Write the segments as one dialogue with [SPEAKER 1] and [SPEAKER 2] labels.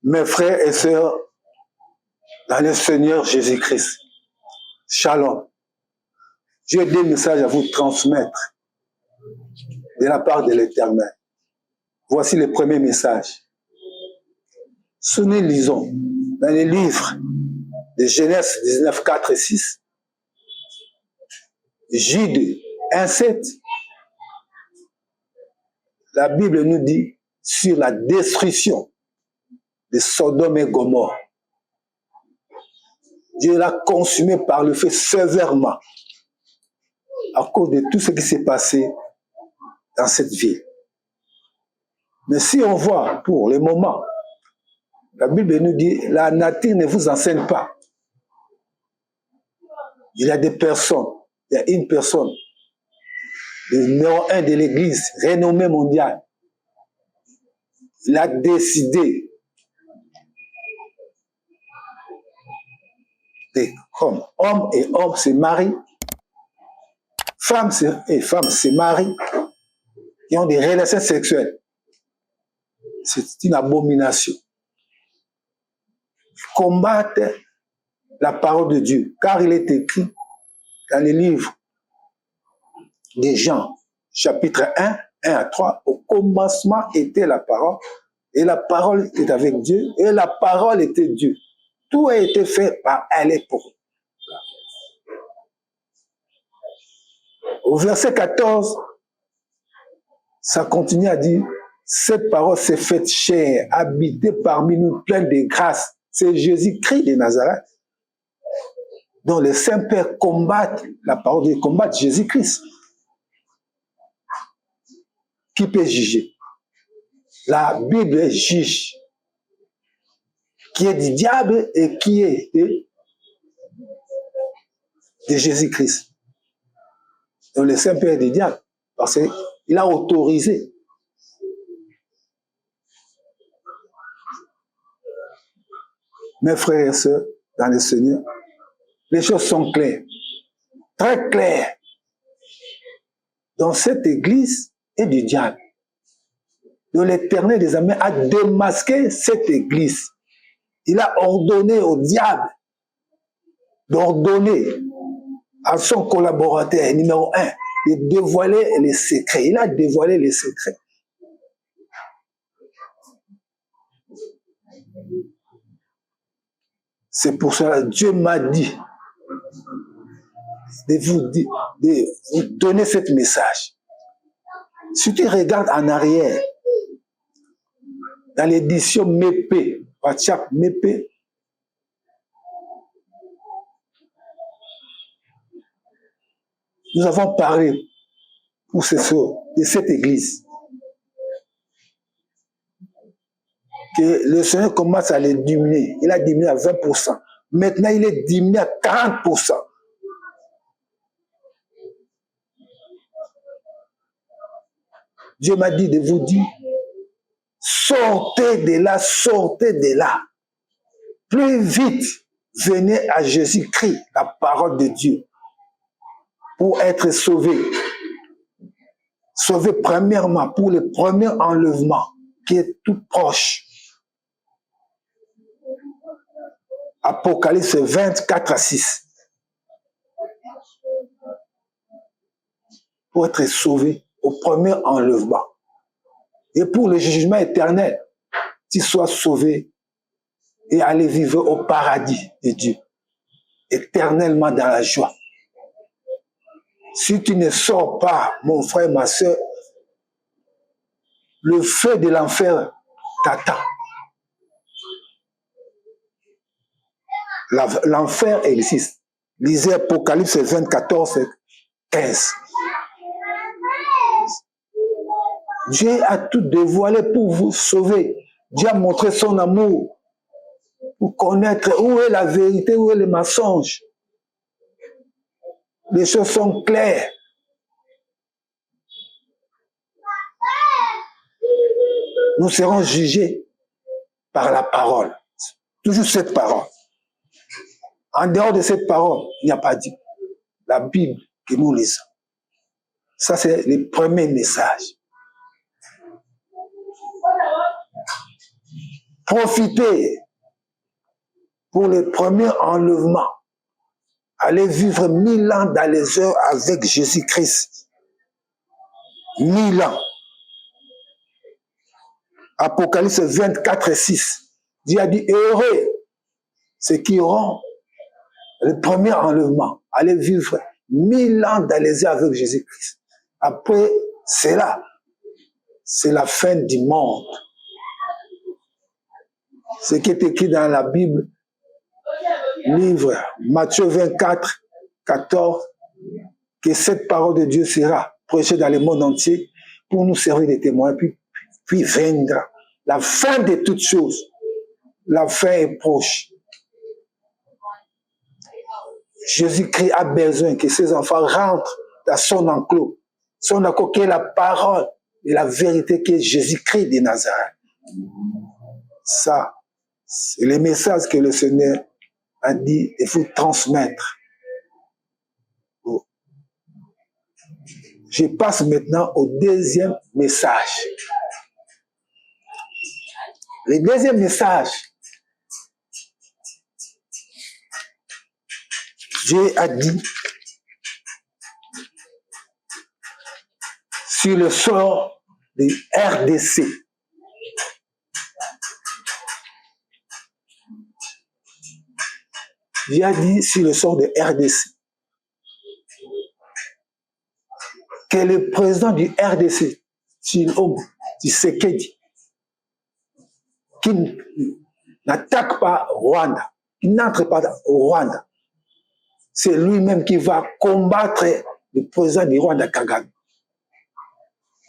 [SPEAKER 1] Mes frères et sœurs, dans le Seigneur Jésus-Christ, Shalom. J'ai des messages à vous transmettre de la part de l'Éternel. Voici le premier message. Si nous lisons dans les livres de Genèse 19, 4 et 6, Jude 1, 7, la Bible nous dit sur la destruction de Sodome et Gomorrhe. Dieu l'a consumé par le feu sévèrement à cause de tout ce qui s'est passé dans cette ville. Mais si on voit pour le moment, la Bible nous dit, la nature ne vous enseigne pas. Il y a des personnes, il y a une personne, le numéro 1 de l'Église, renommée mondiale. Il a décidé que comme homme et homme se marient, femmes et femmes se marient, qui ont des relations sexuelles. C'est une abomination. Combattre la parole de Dieu, car il est écrit dans les livres de Jean, chapitre 1, 1 à 3, au commencement était la parole, et la parole était avec Dieu, et la parole était Dieu. Tout a été fait par elle et pour. Au verset 14, ça continue à dire, cette parole s'est faite chair, habitée parmi nous, pleine de grâce. C'est Jésus-Christ de Nazareth, dont les saints-pères combattent la parole de Dieu, combattent Jésus-Christ. Qui peut juger? La Bible juge qui est du diable et qui est de Jésus-Christ. Donc le Saint-Père du diable, parce qu'il a autorisé. Mes frères et sœurs, dans le Seigneur, les choses sont claires, très claires. Dans cette église est du diable. Donc l'Éternel des armées a démasqué cette église. Il a ordonné au diable d'ordonner à son collaborateur numéro 1 de dévoiler les secrets. Il a dévoilé les secrets. C'est pour cela que Dieu m'a dit de vous donner ce message. Si tu regardes en arrière, dans l'édition MEP, WhatsApp MEP, nous avons parlé pour ce soir de cette église. Que le Seigneur commence à les diminuer. Il a diminué à 20%. Maintenant, il est diminué à 40%. Dieu m'a dit de vous dire, sortez de là, sortez de là. Plus vite, venez à Jésus-Christ, la parole de Dieu, pour être sauvé. Sauvé premièrement pour le premier enlèvement qui est tout proche. Apocalypse 24 à 6. Pour être sauvé au premier enlèvement. Et pour le jugement éternel, tu sois sauvé et aller vivre au paradis de Dieu, éternellement dans la joie. Si tu ne sors pas, mon frère, ma soeur, le feu de l'enfer t'attend. L'enfer existe. Lisez Apocalypse 24, 15. Dieu a tout dévoilé pour vous sauver. Dieu a montré son amour pour connaître où est la vérité, où est le mensonge. Les choses sont claires. Nous serons jugés par la parole. Toujours cette parole. En dehors de cette parole, il n'y a pas dit. La Bible que nous lisons. Ça, c'est le premier message. profitez pour le premier enlèvement. Allez vivre 1000 ans dans les heures avec Jésus-Christ. 1000 ans. Apocalypse 24 et 6. Dieu a dit, heureux ceux qui auront le premier enlèvement. Allez vivre 1000 ans dans les heures avec Jésus-Christ. Après cela, c'est la fin du monde. Ce qui est écrit dans la Bible, livre Matthieu 24, 14, que cette parole de Dieu sera prêchée dans le monde entier pour nous servir de témoins, puis viendra la fin de toutes choses. La fin est proche. Jésus-Christ a besoin que ses enfants rentrent dans son enclos. Son enclos qui est la parole et la vérité qui est Jésus-Christ de Nazareth. Ça, c'est le message que le Seigneur a dit, il faut transmettre. Je passe maintenant au deuxième message. Le deuxième message, Dieu a dit sur le sort de RDC. Dieu a dit sur le sort de RDC que le président du RDC, Tshisekedi, qui n'attaque pas Rwanda, qui n'entre pas au Rwanda, c'est lui-même qui va combattre le président du Rwanda, Kagame.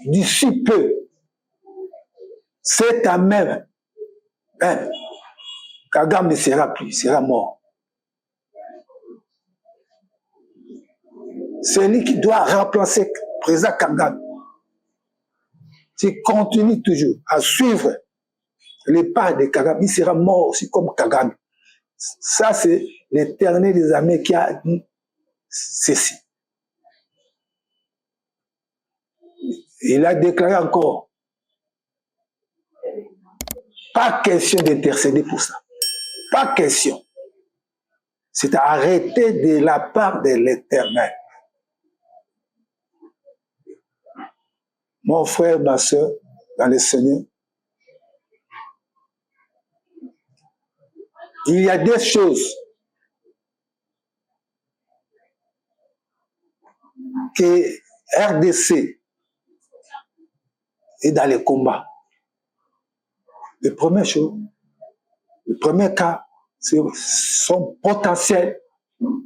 [SPEAKER 1] D'ici peu, c'est à même, Kagame ne sera plus, il sera mort. C'est lui qui doit remplacer le président Kagame. S'il continue toujours à suivre les pas de Kagame, il sera mort aussi comme Kagame. Ça, c'est l'Éternel des armées qui a dit ceci. Il a déclaré encore, pas question d'intercéder pour ça. Pas question. C'est à arrêter de la part de l'Éternel. Mon frère, ma soeur, dans le Seigneur, il y a des choses que RDC est dans les combats. Le premier chose, le premier cas, c'est son potentiel dans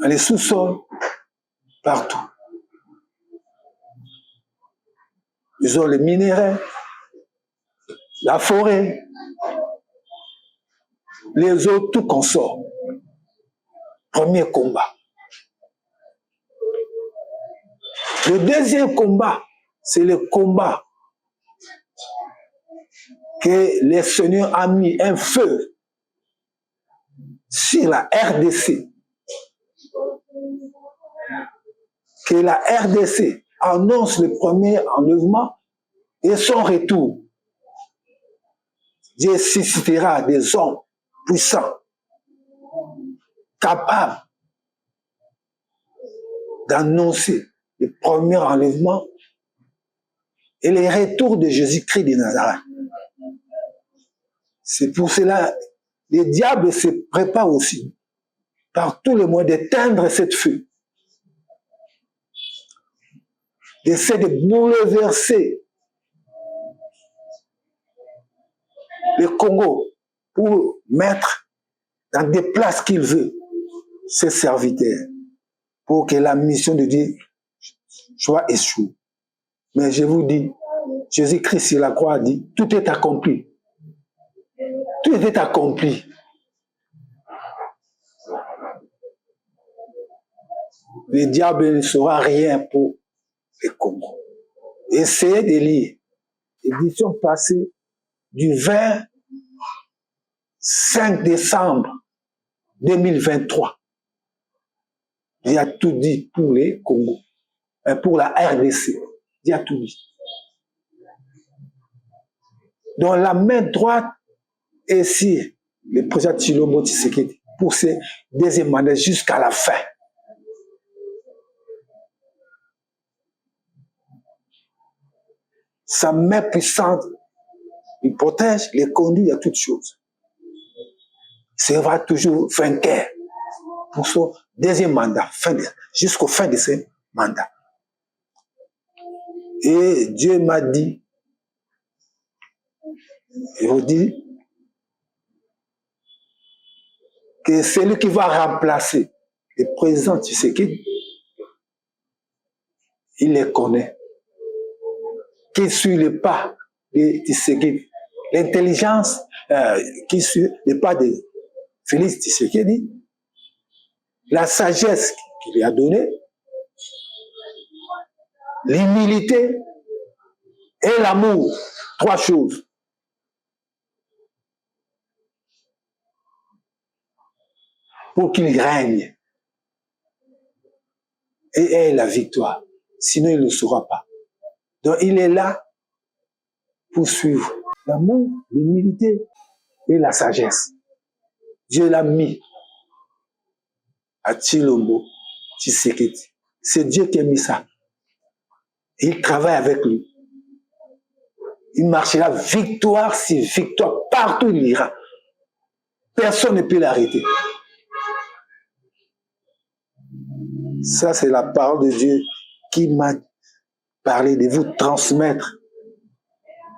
[SPEAKER 1] les sous-sols, partout. Ils ont les minéraux, la forêt, les eaux, tout consort. Premier combat. Le deuxième combat, c'est le combat que le Seigneur a mis un feu sur la RDC. Que la RDC annonce le premier enlèvement et son retour. Dieu suscitera des hommes puissants, capables d'annoncer le premier enlèvement et le retour de Jésus-Christ de Nazareth. C'est pour cela que le diable se prépare aussi par tous les moyens d'éteindre cette feu, d'essayer de bouleverser le Congo pour mettre dans des places qu'il veut ses serviteurs pour que la mission de Dieu soit échouée. Mais je vous dis, Jésus-Christ sur la croix a dit, tout est accompli. Tout est accompli. Le diable ne sera rien pour le Congo. Essayez de lire l'édition passée du 25 décembre 2023. Il a tout dit pour les Congo, pour la RDC. Il a tout dit. Dans la main droite, et si le président Tshilombo Tshisekedi pour ses deuxième mandat jusqu'à la fin. Sa main puissante, il protège, les conduit à toutes choses. Il sera toujours vainqueur pour son deuxième mandat, jusqu'au fin de ce mandat. Et Dieu m'a dit, il vous dit, que celui qui va remplacer le président Tshisekedi, il les connaît. Qui suit le pas de Tshisekedi, l'intelligence qui suit le pas de Félix Tshisekedi, la sagesse qu'il lui a donnée, l'humilité et l'amour, 3 choses. Pour qu'il règne et ait la victoire. Sinon, il ne le saura pas. Donc, il est là pour suivre l'amour, l'humilité et la sagesse. Dieu l'a mis à Tshilombo Tshisekedi. C'est Dieu qui a mis ça. Et il travaille avec lui. Il marchera victoire sur victoire. Partout il ira. Personne ne peut l'arrêter. Ça, c'est la parole de Dieu qui m'a parlé de vous transmettre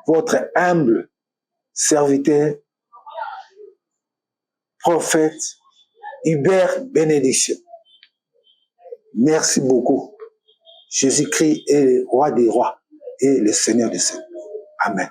[SPEAKER 1] votre humble serviteur, prophète Hubert Bénédiction. Merci beaucoup. Jésus-Christ est le roi des rois et le Seigneur des seigneurs. Amen.